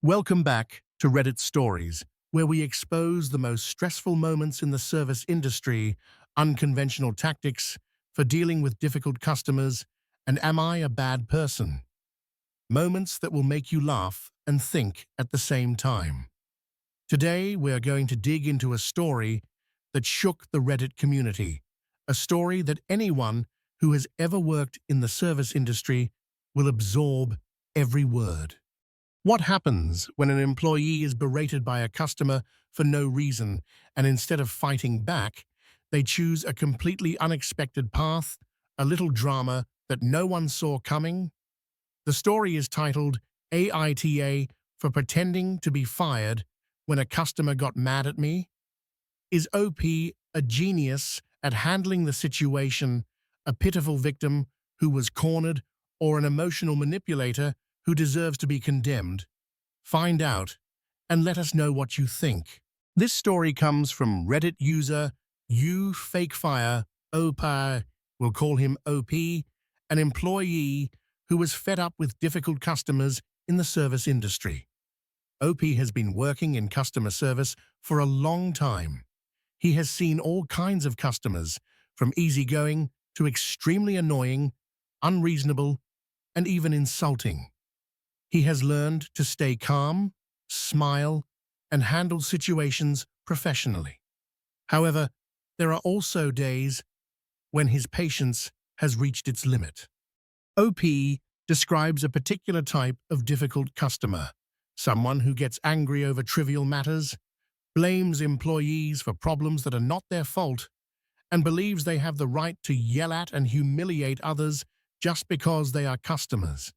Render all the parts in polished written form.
Welcome back to Reddit Stories, where we expose the most stressful moments in the service industry, unconventional tactics for dealing with difficult customers, and am I a bad person? Moments that will make you laugh and think at the same time. Today, we're going to dig into a story that shook the Reddit community, a story that anyone who has ever worked in the service industry will absorb every word. What happens when an employee is berated by a customer for no reason, and instead of fighting back, they choose a completely unexpected path, a little drama that no one saw coming? The story is titled AITA for pretending to be fired when a customer got mad at me. Is OP a genius at handling the situation, a pitiful victim who was cornered, or an emotional manipulator who deserves to be condemned? Find out, and let us know what you think. This story comes from Reddit user YouFakeFire, OP, we'll call him OP, an employee who was fed up with difficult customers in the service industry. OP has been working in customer service for a long time. He has seen all kinds of customers, from easygoing to extremely annoying, unreasonable, and even insulting. He has learned to stay calm, smile, and handle situations professionally. However, there are also days when his patience has reached its limit. OP describes a particular type of difficult customer, someone who gets angry over trivial matters, blames employees for problems that are not their fault, and believes they have the right to yell at and humiliate others just because they are customers.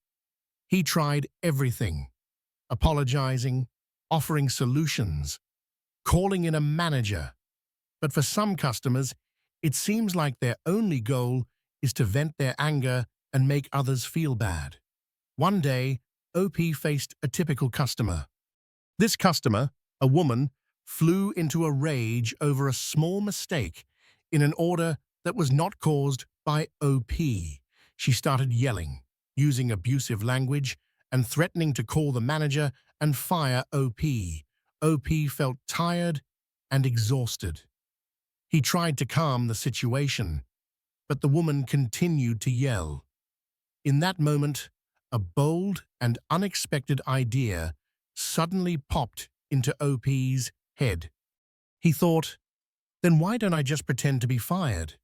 He tried everything: apologizing, offering solutions, calling in a manager. But for some customers, it seems like their only goal is to vent their anger and make others feel bad. One day, OP faced a typical customer. This customer, a woman, flew into a rage over a small mistake in an order that was not caused by OP. She started yelling, using abusive language, and threatening to call the manager and fire OP. OP felt tired and exhausted. He tried to calm the situation, but the woman continued to yell. In that moment, a bold and unexpected idea suddenly popped into OP's head. He thought, then why don't I just pretend to be fired?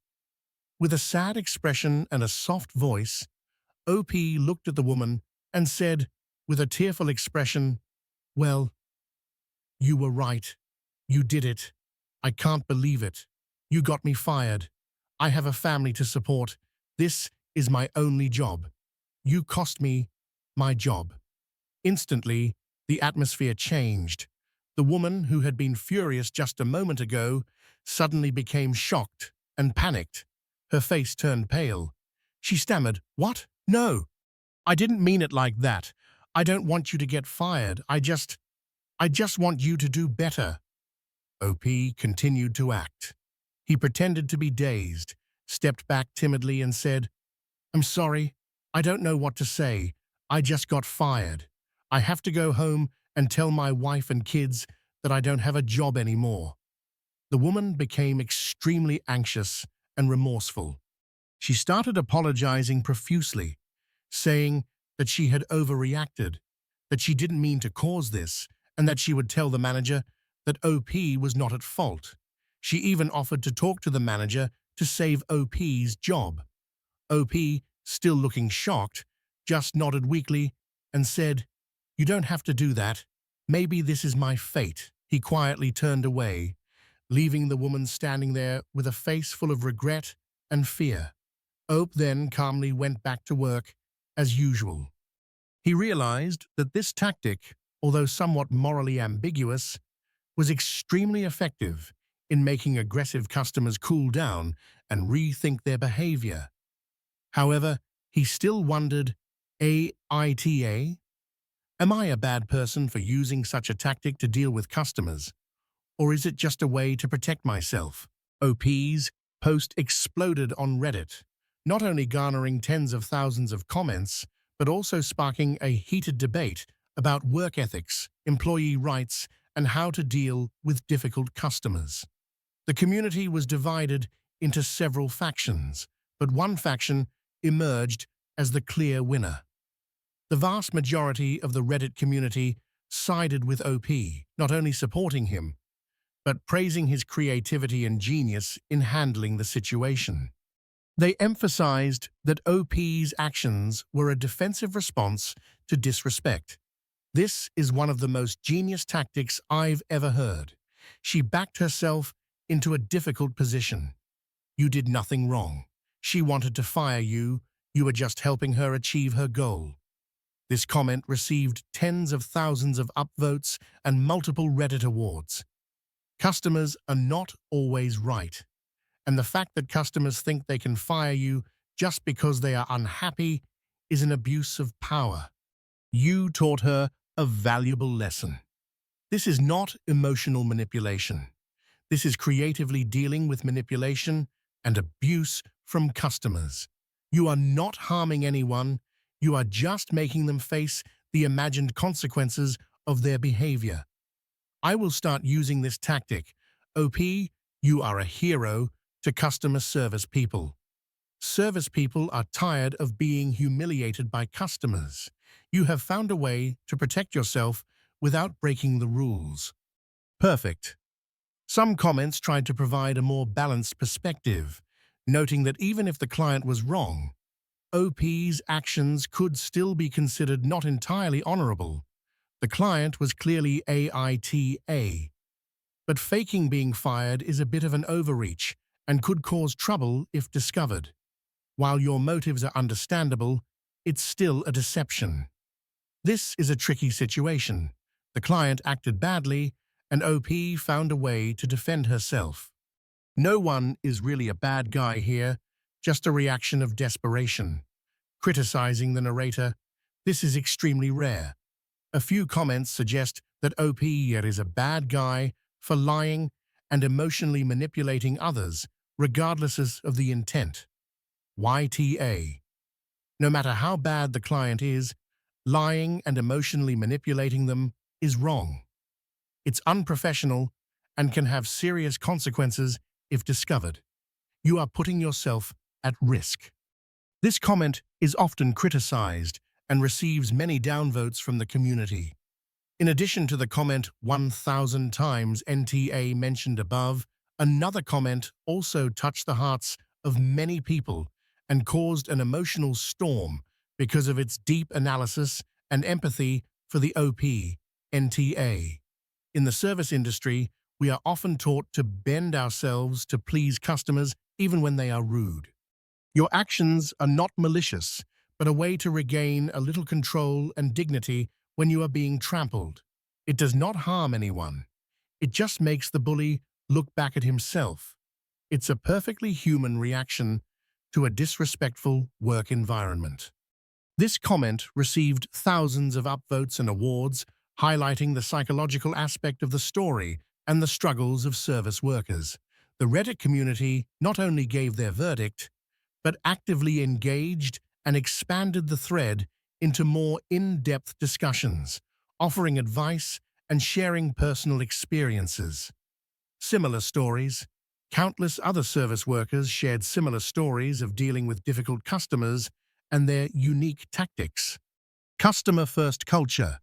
With a sad expression and a soft voice, OP looked at the woman and said, with a tearful expression, "Well, you were right. You did it. I can't believe it. You got me fired. I have a family to support. This is my only job. You cost me my job." Instantly, the atmosphere changed. The woman, who had been furious just a moment ago, suddenly became shocked and panicked. Her face turned pale. She stammered, "What? No, I didn't mean it like that. I don't want you to get fired. I just want you to do better." OP continued to act. He pretended to be dazed, stepped back timidly and said, "I'm sorry. I don't know what to say. I just got fired. I have to go home and tell my wife and kids that I don't have a job anymore." The woman became extremely anxious and remorseful. She started apologizing profusely, saying that she had overreacted, that she didn't mean to cause this, and that she would tell the manager that OP was not at fault. She even offered to talk to the manager to save OP's job. OP, still looking shocked, just nodded weakly and said, "You don't have to do that. Maybe this is my fate." He quietly turned away, leaving the woman standing there with a face full of regret and fear. OP then calmly went back to work as usual. He realized that this tactic, although somewhat morally ambiguous, was extremely effective in making aggressive customers cool down and rethink their behavior. However, he still wondered, AITA? Am I a bad person for using such a tactic to deal with customers? Or is it just a way to protect myself? OP's post exploded on Reddit, not only garnering tens of thousands of comments, but also sparking a heated debate about work ethics, employee rights, and how to deal with difficult customers. The community was divided into several factions, but one faction emerged as the clear winner. The vast majority of the Reddit community sided with OP, not only supporting him, but praising his creativity and genius in handling the situation. They emphasized that OP's actions were a defensive response to disrespect. This is one of the most genius tactics I've ever heard. She backed herself into a difficult position. You did nothing wrong. She wanted to fire you. You were just helping her achieve her goal. This comment received tens of thousands of upvotes and multiple Reddit awards. Customers are not always right, and the fact that customers think they can fire you just because they are unhappy is an abuse of power. You taught her a valuable lesson. This is not emotional manipulation. This is creatively dealing with manipulation and abuse from customers. You are not harming anyone. You are just making them face the imagined consequences of their behavior. I will start using this tactic. OP, you are a hero to customer service people. Service people are tired of being humiliated by customers. You have found a way to protect yourself without breaking the rules. Perfect. Some comments tried to provide a more balanced perspective, noting that even if the client was wrong, OP's actions could still be considered not entirely honorable. The client was clearly AITA, but faking being fired is a bit of an overreach and could cause trouble if discovered. While your motives are understandable, it's still a deception. This is a tricky situation. The client acted badly, and OP found a way to defend herself. No one is really a bad guy here, just a reaction of desperation. Criticizing the narrator, this is extremely rare. A few comments suggest that OP is a bad guy for lying and emotionally manipulating others, regardless of the intent. YTA. No matter how bad the client is, lying and emotionally manipulating them is wrong. It's unprofessional and can have serious consequences if discovered. You are putting yourself at risk. This comment is often criticized and receives many downvotes from the community. In addition to the comment 1,000 times NTA mentioned above, another comment also touched the hearts of many people and caused an emotional storm because of its deep analysis and empathy for the OP, NTA. In the service industry, we are often taught to bend ourselves to please customers even when they are rude. Your actions are not malicious, but a way to regain a little control and dignity when you are being trampled. It does not harm anyone. It just makes the bully look back at himself. It's a perfectly human reaction to a disrespectful work environment. This comment received thousands of upvotes and awards, highlighting the psychological aspect of the story and the struggles of service workers. The Reddit community not only gave their verdict, but actively engaged and expanded the thread into more in-depth discussions, offering advice and sharing personal experiences. Similar stories. Countless other service workers shared similar stories of dealing with difficult customers and their unique tactics. Customer-first culture.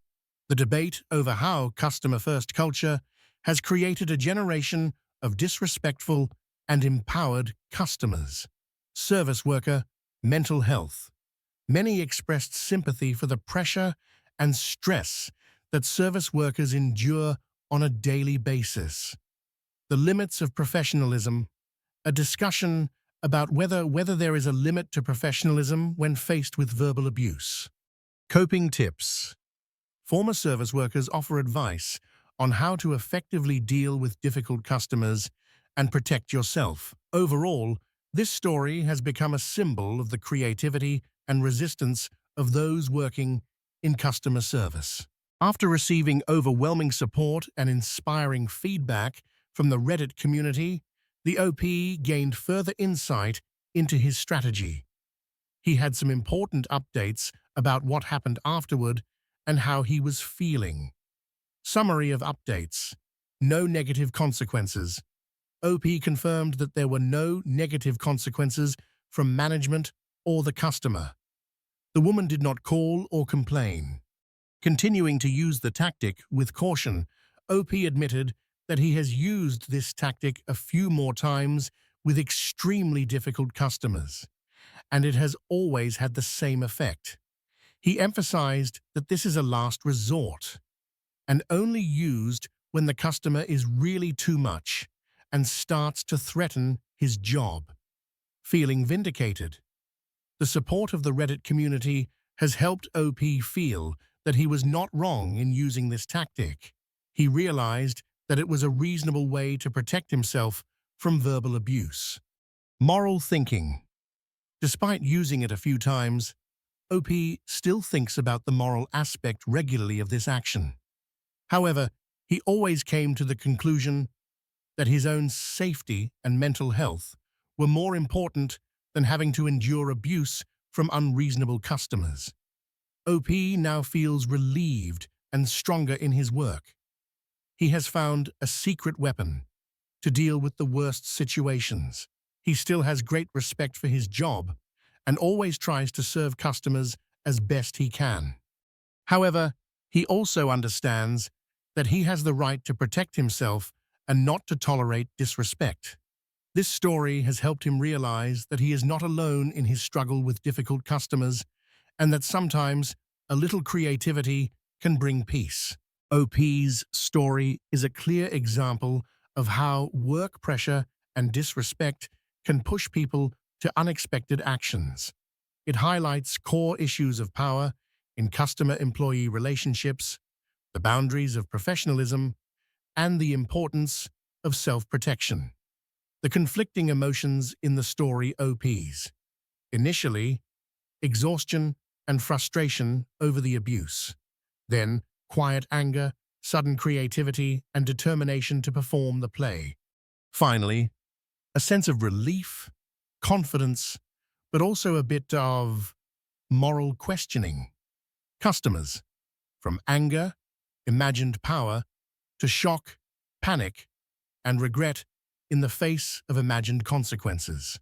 The debate over how customer-first culture has created a generation of disrespectful and empowered customers. Service worker, mental health. Many expressed sympathy for the pressure and stress that service workers endure on a daily basis. The limits of professionalism. A discussion about whether there is a limit to professionalism when faced with verbal abuse. Coping tips. Former service workers offer advice on how to effectively deal with difficult customers and protect yourself. Overall, this story has become a symbol of the creativity and resistance of those working in customer service. After receiving overwhelming support and inspiring feedback from the Reddit community, the OP gained further insight into his strategy. He had some important updates about what happened afterward and how he was feeling. Summary of updates. No negative consequences. OP confirmed that there were no negative consequences from management or the customer. The woman did not call or complain. Continuing to use the tactic with caution, OP admitted that he has used this tactic a few more times with extremely difficult customers, and it has always had the same effect. He emphasized that this is a last resort and only used when the customer is really too much and starts to threaten his job. Feeling vindicated. The support of the Reddit community has helped OP feel that he was not wrong in using this tactic. He realized that it was a reasonable way to protect himself from verbal abuse. Moral thinking. Despite using it a few times, OP still thinks about the moral aspect regularly of this action. However, he always came to the conclusion that his own safety and mental health were more important than having to endure abuse from unreasonable customers. OP now feels relieved and stronger in his work. He has found a secret weapon to deal with the worst situations. He still has great respect for his job and always tries to serve customers as best he can. However, he also understands that he has the right to protect himself and not to tolerate disrespect. This story has helped him realize that he is not alone in his struggle with difficult customers and that sometimes a little creativity can bring peace. OP's story is a clear example of how work pressure and disrespect can push people to unexpected actions. It highlights core issues of power in customer-employee relationships, the boundaries of professionalism, and the importance of self-protection. The conflicting emotions in the story OP's. Initially, exhaustion and frustration over the abuse. Then, quiet anger, sudden creativity, and determination to perform the play. Finally, a sense of relief, confidence, but also a bit of moral questioning. Customers, from anger, imagined power, to shock, panic, and regret in the face of imagined consequences.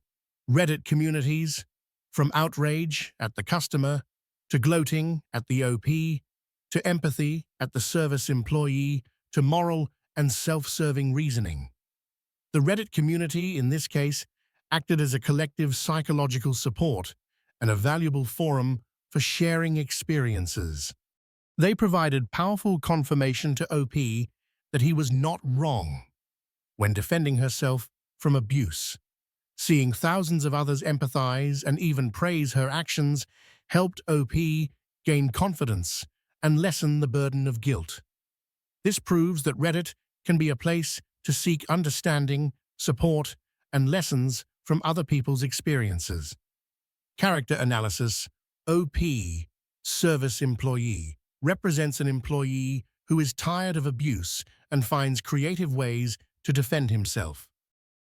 Reddit communities, from outrage at the customer, to gloating at the OP, to empathy at the service employee, to moral and self-serving reasoning. The Reddit community, in this case, acted as a collective psychological support and a valuable forum for sharing experiences. They provided powerful confirmation to OP that he was not wrong when defending herself from abuse. Seeing thousands of others empathize and even praise her actions helped OP gain confidence and lessen the burden of guilt. This proves that Reddit can be a place to seek understanding, support, and lessons from other people's experiences. Character analysis. OP, service employee, represents an employee who is tired of abuse and finds creative ways to defend himself.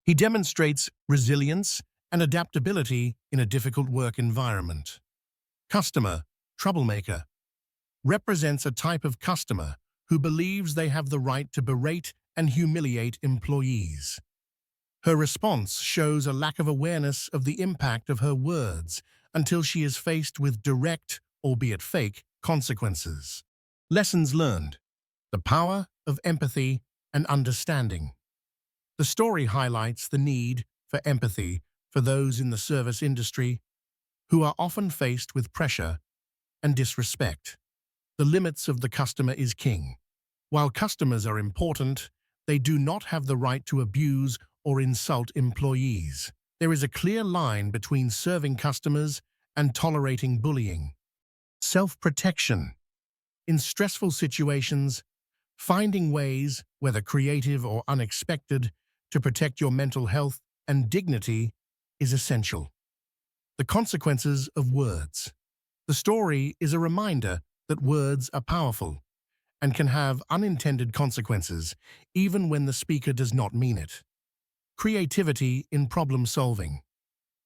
He demonstrates resilience and adaptability in a difficult work environment. Customer, troublemaker, represents a type of customer who believes they have the right to berate and humiliate employees. Her response shows a lack of awareness of the impact of her words until she is faced with direct, albeit fake, consequences. Lessons learned. The power of empathy and understanding. The story highlights the need for empathy for those in the service industry who are often faced with pressure and disrespect. The limits of the customer is king. While customers are important, they do not have the right to abuse or insult employees. There is a clear line between serving customers and tolerating bullying. Self-protection. In stressful situations, finding ways, whether creative or unexpected, to protect your mental health and dignity is essential. The consequences of words. The story is a reminder that words are powerful and can have unintended consequences, even when the speaker does not mean it. Creativity in problem solving.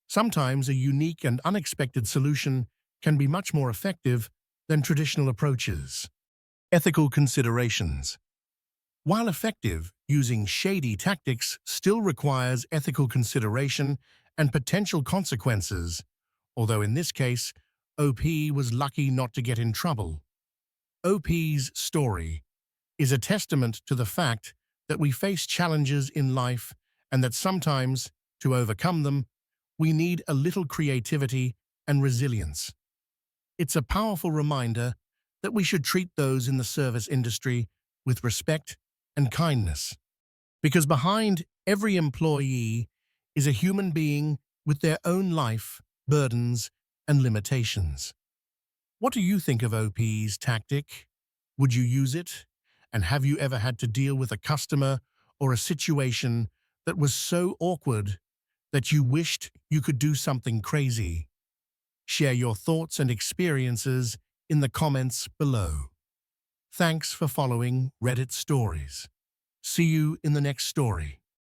Sometimes a unique and unexpected solution can be much more effective than traditional approaches. Ethical considerations. While effective, using shady tactics still requires ethical consideration and potential consequences, although in this case, OP was lucky not to get in trouble. OP's story is a testament to the fact that we face challenges in life and that sometimes, to overcome them, we need a little creativity and resilience. It's a powerful reminder that we should treat those in the service industry with respect and kindness, because behind every employee is a human being with their own life, burdens, and limitations. What do you think of OP's tactic? Would you use it? And have you ever had to deal with a customer or a situation that was so awkward that you wished you could do something crazy? Share your thoughts and experiences in the comments below. Thanks for following Reddit Stories. See you in the next story.